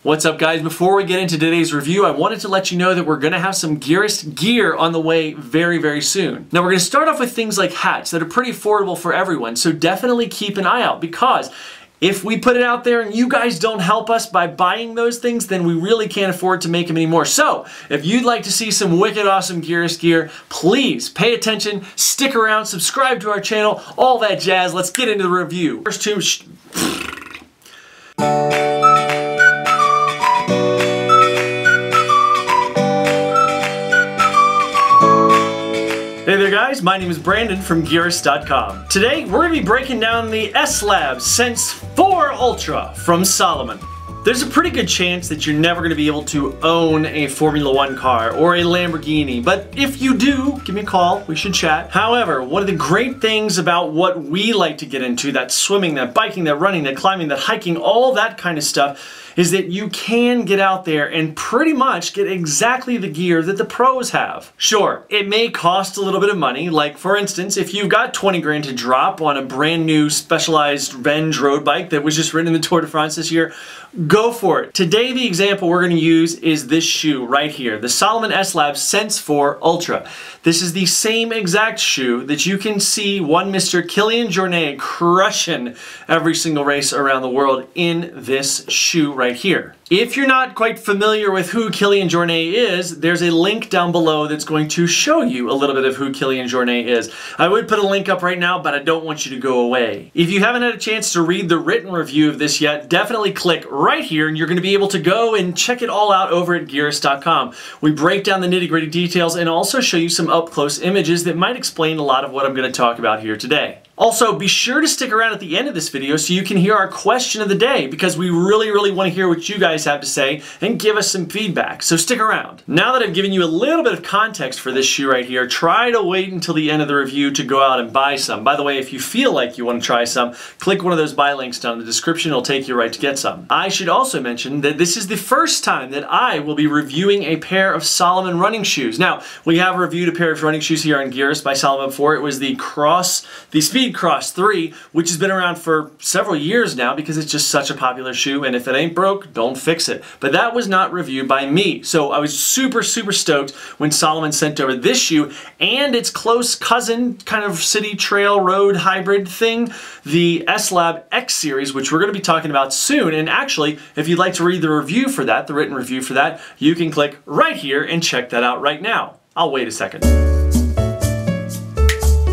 What's up guys, before we get into today's review, I wanted to let you know that we're going to have some Gearist gear on the way very soon. Now we're going to start off with things like hats that are pretty affordable for everyone, so definitely keep an eye out because if we put it out there and you guys don't help us by buying those things, then we really can't afford to make them anymore. So if you'd like to see some wicked awesome Gearist gear, please pay attention, stick around, subscribe to our channel, all that jazz. Let's get into the review. First two... Hey there guys, my name is Brandon from Gearist.com. Today we're going to be breaking down the S-Lab Sense 4 Ultra from Salomon. There's a pretty good chance that you're never going to be able to own a Formula 1 car or a Lamborghini, but if you do, give me a call, we should chat. However, one of the great things about what we like to get into, that swimming, that biking, that running, that climbing, that hiking, all that kind of stuff, is that you can get out there and pretty much get exactly the gear that the pros have. Sure, it may cost a little bit of money, like for instance, if you've got 20 grand to drop on a brand new specialized Venge road bike that was just ridden in the Tour de France this year, go for it. Today the example we're going to use is this shoe right here, the Salomon S-Lab Sense 4 Ultra. This is the same exact shoe that you can see one Mr. Kilian Jornet crushing every single race around the world in this shoe right here. If you're not quite familiar with who Kilian Jornet is, there's a link down below that's going to show you a little bit of who Kilian Jornet is. I would put a link up right now, but I don't want you to go away. If you haven't had a chance to read the written review of this yet, definitely click right here and you're going to be able to go and check it all out over at Gearist.com. We break down the nitty-gritty details and also show you some up-close images that might explain a lot of what I'm going to talk about here today. Also, be sure to stick around at the end of this video so you can hear our question of the day because we really want to hear what you guys have to say and give us some feedback, so stick around. Now that I've given you a little bit of context for this shoe right here, try to wait until the end of the review to go out and buy some. By the way, if you feel like you want to try some, click one of those buy links down in the description, it'll take you right to get some. I should also mention that this is the first time that I will be reviewing a pair of Salomon running shoes. Now, we have reviewed a pair of running shoes here on Gearist by Salomon before. It was the Speed Cross 3, which has been around for several years now because it's just such a popular shoe, and if it ain't broke, don't fix it. But that was not reviewed by me, so I was super stoked when Salomon sent over this shoe and its close cousin, kind of city trail road hybrid thing, the S-Lab X series, which we're going to be talking about soon. And actually, if you'd like to read the review for that, the written review for that, you can click right here and check that out right now. I'll wait a second.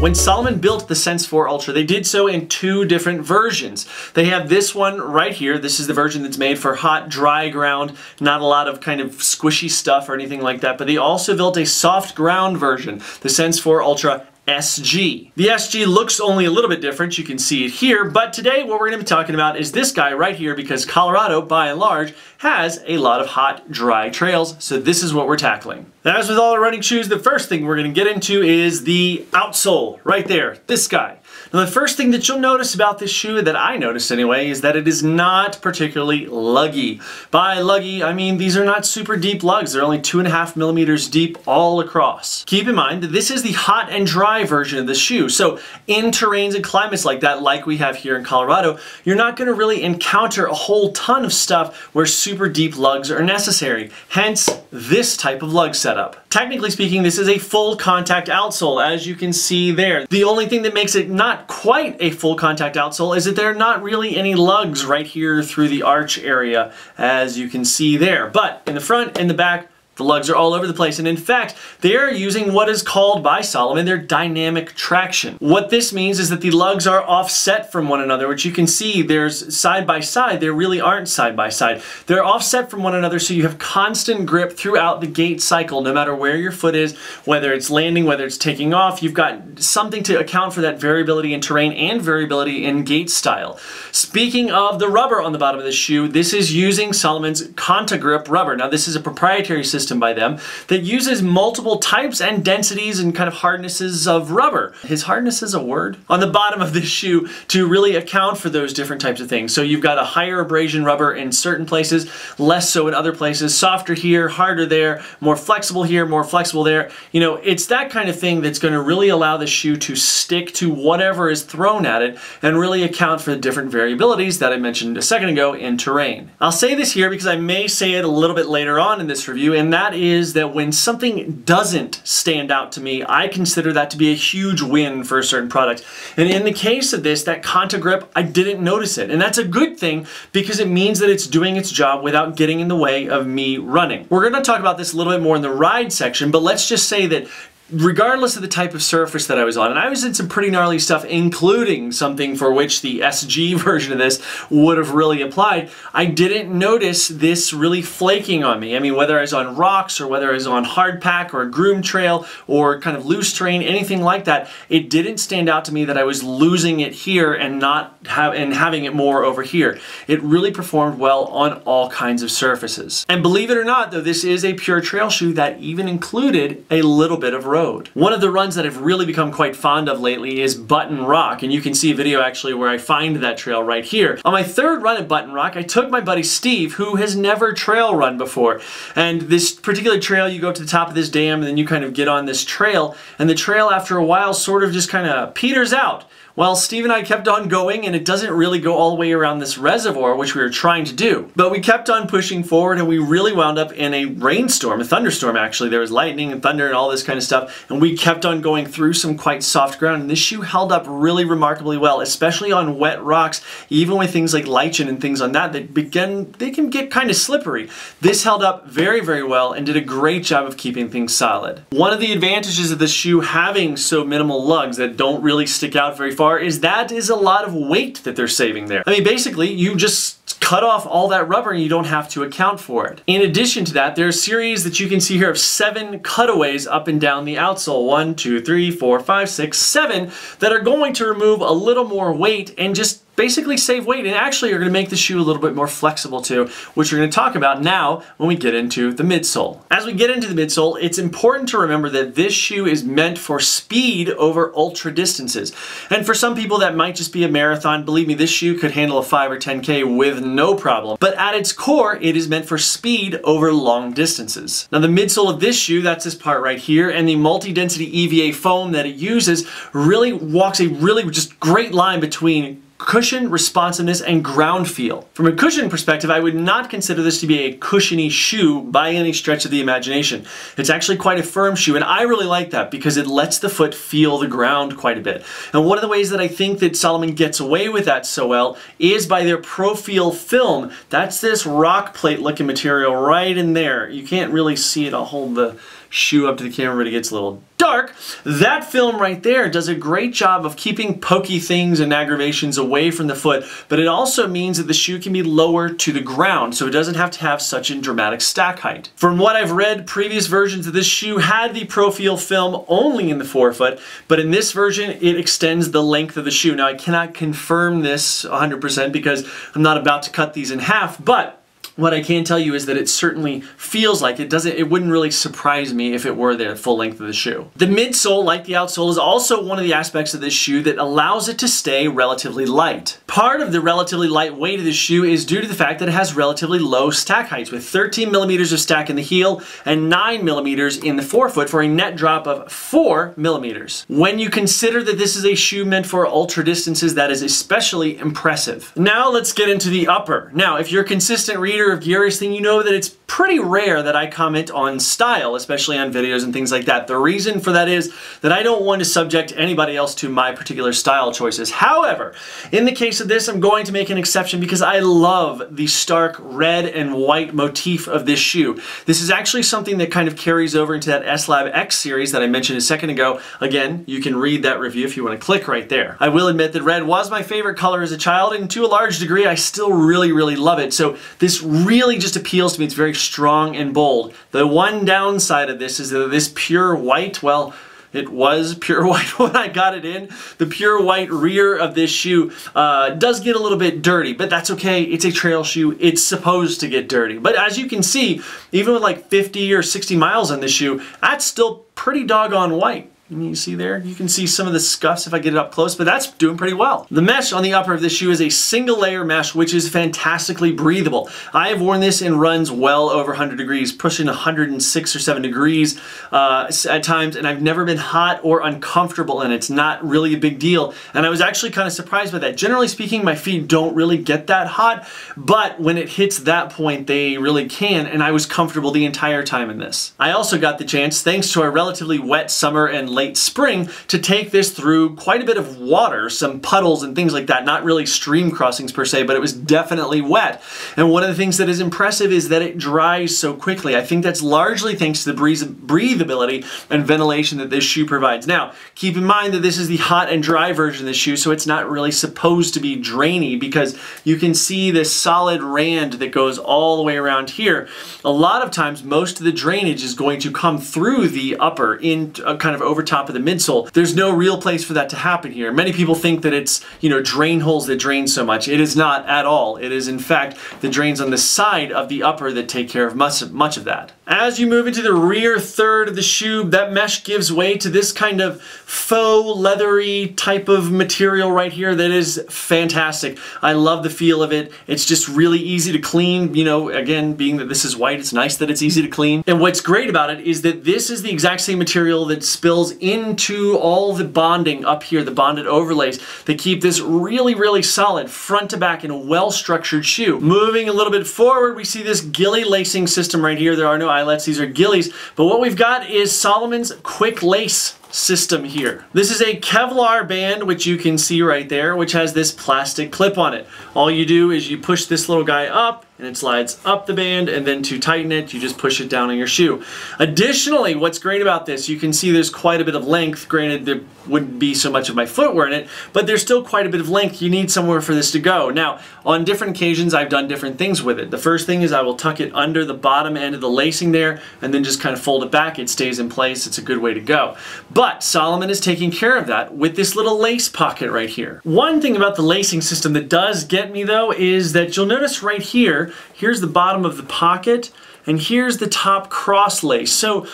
When Salomon built the Sense 4 Ultra, they did so in two different versions. They have this one right here. This is the version that's made for hot, dry ground, not a lot of kind of squishy stuff or anything like that. But they also built a soft ground version, the Sense 4 Ultra SG. The SG looks only a little bit different, you can see it here, but today what we're going to be talking about is this guy right here because Colorado, by and large, has a lot of hot, dry trails, so this is what we're tackling. As with all the running shoes, the first thing we're going to get into is the outsole, right there, this guy. Now the first thing that you'll notice about this shoe, that I noticed anyway, is that it is not particularly luggy. By luggy, I mean these are not super deep lugs. They're only 2.5 millimeters deep all across. Keep in mind that this is the hot and dry version of the shoe. So in terrains and climates like that, like we have here in Colorado, you're not going to really encounter a whole ton of stuff where super deep lugs are necessary. Hence, this type of lug setup. Technically speaking, this is a full contact outsole, as you can see there. The only thing that makes it not quite a full contact outsole is that there are not really any lugs right here through the arch area, as you can see there. But in the front and the back, the lugs are all over the place, and in fact, they are using what is called by Salomon their dynamic traction. What this means is that the lugs are offset from one another, which you can see there's side by side. They really aren't side by side. They're offset from one another, so you have constant grip throughout the gait cycle, no matter where your foot is, whether it's landing, whether it's taking off. You've got something to account for that variability in terrain and variability in gait style. Speaking of the rubber on the bottom of the shoe, this is using Salomon's Contagrip rubber. Now, this is a proprietary system system by them that uses multiple types and densities and kind of hardnesses of rubber. Is hardness a word? On the bottom of this shoe to really account for those different types of things. So you've got a higher abrasion rubber in certain places, less so in other places, softer here, harder there, more flexible here, more flexible there. You know, it's that kind of thing that's going to really allow the shoe to stick to whatever is thrown at it and really account for the different variabilities that I mentioned a second ago in terrain. I'll say this here because I may say it a little bit later on in this review, and that is that when something doesn't stand out to me, I consider that to be a huge win for a certain product. And in the case of this, that Conta grip, I didn't notice it. And that's a good thing because it means that it's doing its job without getting in the way of me running. We're going to talk about this a little bit more in the ride section, but let's just say that regardless of the type of surface that I was on, and I was in some pretty gnarly stuff, including something for which the SG version of this would have really applied, I didn't notice this really flaking on me. I mean, whether I was on rocks or whether I was on hard pack or a groom trail or kind of loose terrain, anything like that, it didn't stand out to me that I was losing it here and having it more over here. It really performed well on all kinds of surfaces. And believe it or not, though, this is a pure trail shoe that even included a little bit of road. One of the runs that I've really become quite fond of lately is Button Rock, and you can see a video actually where I find that trail right here. On my third run at Button Rock, I took my buddy Steve, who has never trail run before, and this particular trail, you go up to the top of this dam and then you kind of get on this trail, and the trail after a while sort of just kind of peters out. Well, Steve and I kept on going, and it doesn't really go all the way around this reservoir, which we were trying to do. But we kept on pushing forward, and we really wound up in a rainstorm, a thunderstorm actually. There was lightning and thunder and all this kind of stuff, and we kept on going through some quite soft ground, and this shoe held up really remarkably well, especially on wet rocks, even with things like lichen and things on that they can get kind of slippery. This held up very, very well and did a great job of keeping things solid. One of the advantages of this shoe having so minimal lugs that don't really stick out very far is that is a lot of weight that they're saving there. I mean, basically, you just cut off all that rubber and you don't have to account for it. In addition to that, there's a series that you can see here of 7 cutaways up and down the outsole. 1, 2, 3, 4, 5, 6, 7 that are going to remove a little more weight and just basically save weight, and actually are going to make the shoe a little bit more flexible too, which we're going to talk about now when we get into the midsole. As we get into the midsole, it's important to remember that this shoe is meant for speed over ultra distances. And for some people that might just be a marathon. Believe me, this shoe could handle a 5 or 10K with no problem. But at its core, it is meant for speed over long distances. Now the midsole of this shoe, that's this part right here, and the multi-density EVA foam that it uses really walks a really just great line between cushion, responsiveness, and ground feel. From a cushion perspective, I would not consider this to be a cushiony shoe by any stretch of the imagination. It's actually quite a firm shoe, and I really like that because it lets the foot feel the ground quite a bit. And one of the ways that I think that Salomon gets away with that so well is by their Profil film. That's this rock plate looking material right in there. You can't really see it. I'll hold the shoe up to the camera, but it gets a little dark. That film right there does a great job of keeping pokey things and aggravations away from the foot, but it also means that the shoe can be lower to the ground, so it doesn't have to have such a dramatic stack height. From what I've read, previous versions of this shoe had the Profil film only in the forefoot, but in this version, it extends the length of the shoe. Now, I cannot confirm this 100% because I'm not about to cut these in half, but what I can tell you is that it certainly feels like it wouldn't really surprise me if it were the full length of the shoe. The midsole, like the outsole, is also one of the aspects of this shoe that allows it to stay relatively light. Part of the relatively light weight of the shoe is due to the fact that it has relatively low stack heights, with 13 millimeters of stack in the heel and 9 millimeters in the forefoot for a net drop of 4 millimeters. When you consider that this is a shoe meant for ultra distances, that is especially impressive. Now let's get into the upper. Now, if you're a consistent reader of Gearist, then you know that it's pretty rare that I comment on style, especially on videos and things like that. The reason for that is that I don't want to subject anybody else to my particular style choices. However, in the case of this, I'm going to make an exception because I love the stark red and white motif of this shoe. This is actually something that kind of carries over into that S-Lab X series that I mentioned a second ago. Again, you can read that review if you want to click right there. I will admit that red was my favorite color as a child, and to a large degree, I still really, really love it. So this really just appeals to me. It's very strong and bold. The one downside of this is that this pure white, well, It was pure white when I got it in. The pure white rear of this shoe does get a little bit dirty, but that's okay. It's a trail shoe. It's supposed to get dirty. But as you can see, even with like 50 or 60 miles on this shoe, that's still pretty doggone white. You see there? You can see some of the scuffs if I get it up close, but that's doing pretty well. The mesh on the upper of this shoe is a single layer mesh, which is fantastically breathable. I have worn this in runs well over 100 degrees, pushing 106 or 7 degrees at times, and I've never been hot or uncomfortable, and it's not really a big deal. And I was actually kind of surprised by that. Generally speaking, my feet don't really get that hot, but when it hits that point, they really can, and I was comfortable the entire time in this. I also got the chance, thanks to a relatively wet summer and late spring, to take this through quite a bit of water, some puddles and things like that. Not really stream crossings per se, but it was definitely wet. And one of the things that is impressive is that it dries so quickly. I think that's largely thanks to the breathability and ventilation that this shoe provides. Now, keep in mind that this is the hot and dry version of the shoe, so it's not really supposed to be drainy, because you can see this solid rand that goes all the way around here. A lot of times, most of the drainage is going to come through the upper, in kind of over top of the midsole. There's no real place for that to happen here. Many people think that it's, drain holes that drain so much. It is not at all. It is in fact the drains on the side of the upper that take care of much of that. As you move into the rear third of the shoe, that mesh gives way to this kind of faux leathery type of material right here that is fantastic. I love the feel of it. It's just really easy to clean. Again, being that this is white, it's nice that it's easy to clean. And what's great about it is that this is the exact same material that spills into all the bonding up here, the bonded overlays that keep this really, really solid front to back in a well-structured shoe. Moving a little bit forward, we see this gilly lacing system right here. There are no eyelets, these are gillies, but what we've got is Salomon's quick lace system here. This is a Kevlar band, which you can see right there, which has this plastic clip on it. All you do is you push this little guy up, and it slides up the band, and then to tighten it, you just push it down on your shoe. Additionally, what's great about this, you can see there's quite a bit of length. Granted, there wouldn't be so much of my footwear in it, but there's still quite a bit of length. You need somewhere for this to go. Now, on different occasions, I've done different things with it. The first thing is I will tuck it under the bottom end of the lacing there, and then just kind of fold it back. It stays in place. It's a good way to go. But Salomon is taking care of that with this little lace pocket right here. One thing about the lacing system that does get me though is that you'll notice right here, here's the bottom of the pocket, and here's the top cross lace. So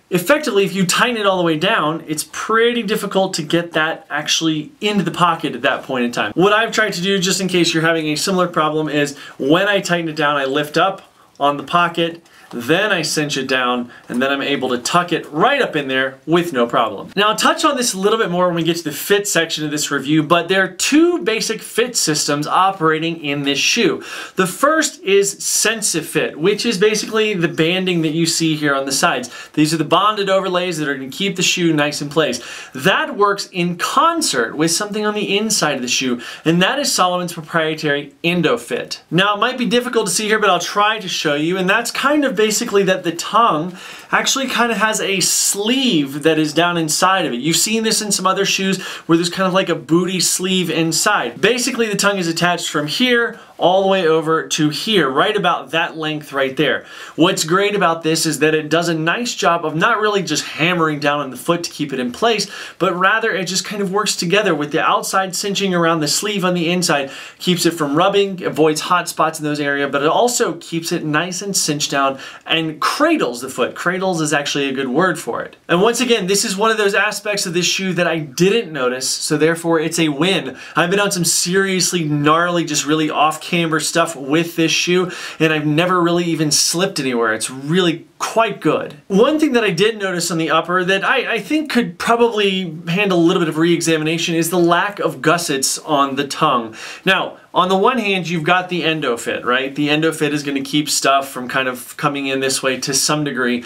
effectively, if you tighten it all the way down, it's pretty difficult to get that actually into the pocket at that point in time. What I've tried to do, just in case you're having a similar problem, is when I tighten it down, I lift up on the pocket, then I cinch it down, and then I'm able to tuck it right up in there with no problem. Now, I'll touch on this a little bit more when we get to the fit section of this review, but there are two basic fit systems operating in this shoe. The first is Sensifit, which is basically the banding that you see here on the sides. These are the bonded overlays that are going to keep the shoe nice in place. That works in concert with something on the inside of the shoe, and that is Salomon's proprietary Endofit. Now, it might be difficult to see here, but I'll try to show you, and that's kind of basically that the tongue actually kind of has a sleeve that is down inside of it. You've seen this in some other shoes where there's kind of like a booty sleeve inside. Basically, the tongue is attached from here all the way over to here, right about that length right there. What's great about this is that it does a nice job of not really just hammering down on the foot to keep it in place, but rather it just kind of works together with the outside cinching around the sleeve on the inside, keeps it from rubbing, avoids hot spots in those areas, but it also keeps it nice and cinched down and cradles the foot. Cradles is actually a good word for it. And once again, this is one of those aspects of this shoe that I didn't notice, so therefore it's a win. I've been on some seriously gnarly, just really off-camber stuff with this shoe, and I've never really even slipped anywhere. It's really quite good. One thing that I did notice on the upper that I think could probably handle a little bit of re-examination is the lack of gussets on the tongue. Now, on the one hand, you've got the Endofit, right? The Endofit is going to keep stuff from kind of coming in this way to some degree.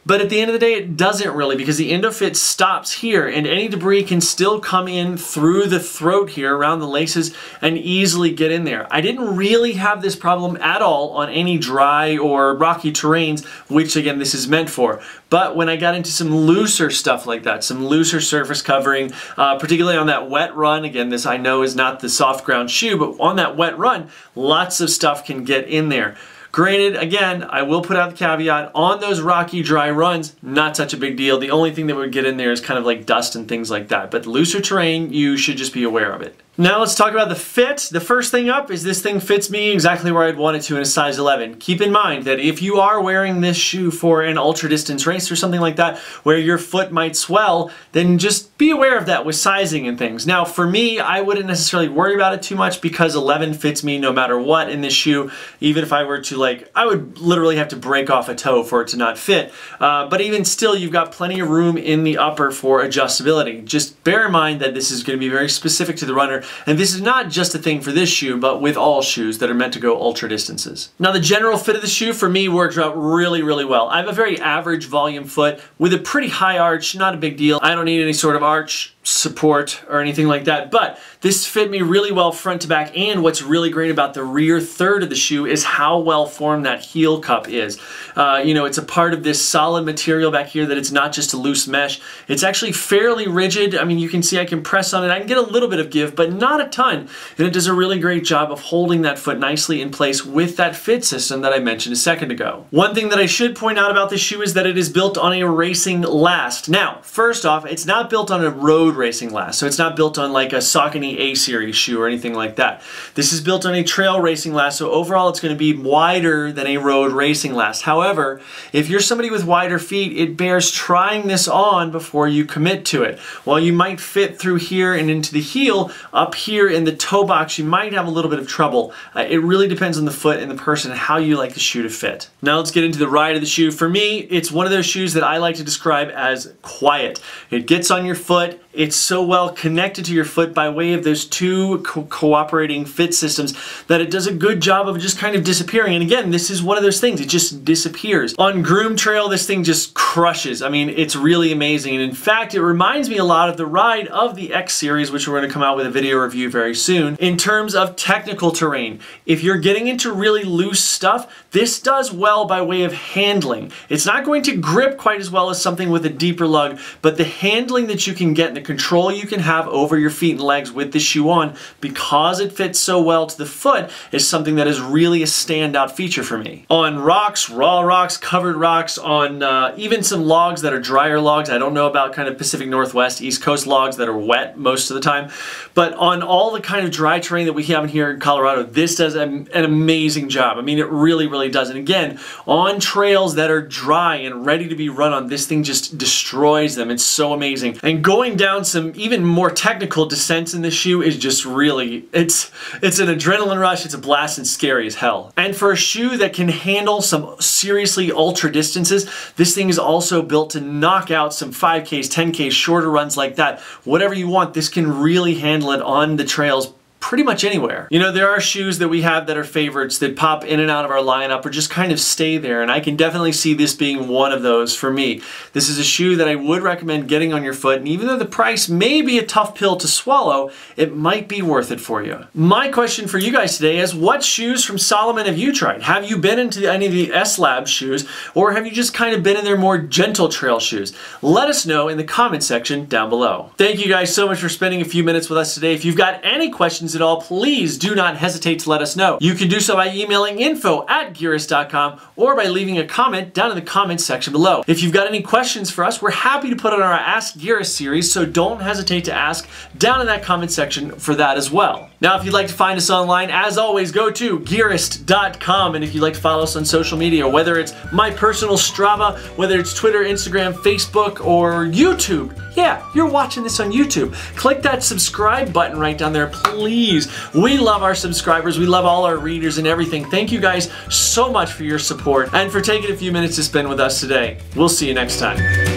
But at the end of the day, it doesn't really, because the Endofit stops here, and any debris can still come in through the throat here, around the laces, and easily get in there. I didn't really have this problem at all on any dry or rocky terrains, which again, this is meant for. But when I got into some looser stuff like that, some looser surface covering, particularly on that wet run, again, this I know is not the soft ground shoe, but on that wet run, lots of stuff can get in there. Granted, again, I will put out the caveat, on those rocky, dry runs, not such a big deal. The only thing that would get in there is kind of like dust and things like that. But looser terrain, you should just be aware of it. Now let's talk about the fit. The first thing up is this thing fits me exactly where I'd want it to in a size 11. Keep in mind that if you are wearing this shoe for an ultra distance race or something like that where your foot might swell, then just be aware of that with sizing and things. Now for me, I wouldn't necessarily worry about it too much because 11 fits me no matter what in this shoe. Even if I were to I would literally have to break off a toe for it to not fit. But even still, you've got plenty of room in the upper for adjustability. Just bear in mind that this is going to be very specific to the runner. And this is not just a thing for this shoe, but with all shoes that are meant to go ultra distances. Now the general fit of the shoe for me works out really, really well. I have a very average volume foot with a pretty high arch, not a big deal. I don't need any sort of arch support or anything like that, but this fit me really well front to back, and what's really great about the rear third of the shoe is how well formed that heel cup is. You know, it's a part of this solid material back here that it's not just a loose mesh. It's actually fairly rigid. I mean, you can see I can press on it. I can get a little bit of give, but not a ton, and it does a really great job of holding that foot nicely in place with that fit system that I mentioned a second ago. One thing that I should point out about this shoe is that it is built on a racing last. Now, first off, it's not built on a road racing last, so it's not built on like a Saucony A-series shoe or anything like that. This is built on a trail racing last, so overall it's going to be wider than a road racing last. However, if you're somebody with wider feet, it bears trying this on before you commit to it. While you might fit through here and into the heel, up here in the toe box you might have a little bit of trouble. It really depends on the foot and the person and how you like the shoe to fit. Now let's get into the ride of the shoe. For me, it's one of those shoes that I like to describe as quiet. It gets on your foot. It's so well connected to your foot by way of those two cooperating fit systems that it does a good job of just kind of disappearing. And again, this is one of those things, it just disappears. On Groom Trail, this thing just crushes. I mean, it's really amazing. And in fact, it reminds me a lot of the ride of the X series, which we're going to come out with a video review very soon, in terms of technical terrain. If you're getting into really loose stuff, this does well by way of handling. It's not going to grip quite as well as something with a deeper lug, but the handling that you can get and the control you can have over your feet and legs with this shoe on, because it fits so well to the foot, is something that is really a standout feature for me. On rocks, raw rocks, covered rocks, on even some logs that are drier logs. I don't know about kind of Pacific Northwest, East Coast logs that are wet most of the time, but on all the kind of dry terrain that we have in here in Colorado, this does an amazing job. I mean, it really, really does. And again, on trails that are dry and ready to be run on, this thing just destroys them. It's so amazing. And going down some even more technical descents in this shoe is just really, it's an adrenaline rush, it's a blast, and scary as hell. And for a shoe that can handle some seriously ultra distances, this thing is also built to knock out some 5Ks, 10Ks, shorter runs like that. Whatever you want, this can really handle it on the trails pretty much anywhere. You know, there are shoes that we have that are favorites that pop in and out of our lineup or just kind of stay there, and I can definitely see this being one of those for me. This is a shoe that I would recommend getting on your foot, and even though the price may be a tough pill to swallow, it might be worth it for you. My question for you guys today is, what shoes from Salomon have you tried? Have you been into any of the S-Lab shoes, or have you just kind of been in their more gentle trail shoes? Let us know in the comment section down below. Thank you guys so much for spending a few minutes with us today. If you've got any questions at all, please do not hesitate to let us know. You can do so by emailing info@gearist.com or by leaving a comment down in the comments section below. If you've got any questions for us, we're happy to put on our Ask Gearist series, so don't hesitate to ask down in that comment section for that as well. Now, if you'd like to find us online, as always, go to Gearist.com, and if you'd like to follow us on social media, whether it's my personal Strava, whether it's Twitter, Instagram, Facebook, or YouTube, yeah, you're watching this on YouTube, click that subscribe button right down there, please. We love our subscribers. We love all our readers and everything. Thank you guys so much for your support and for taking a few minutes to spend with us today. We'll see you next time.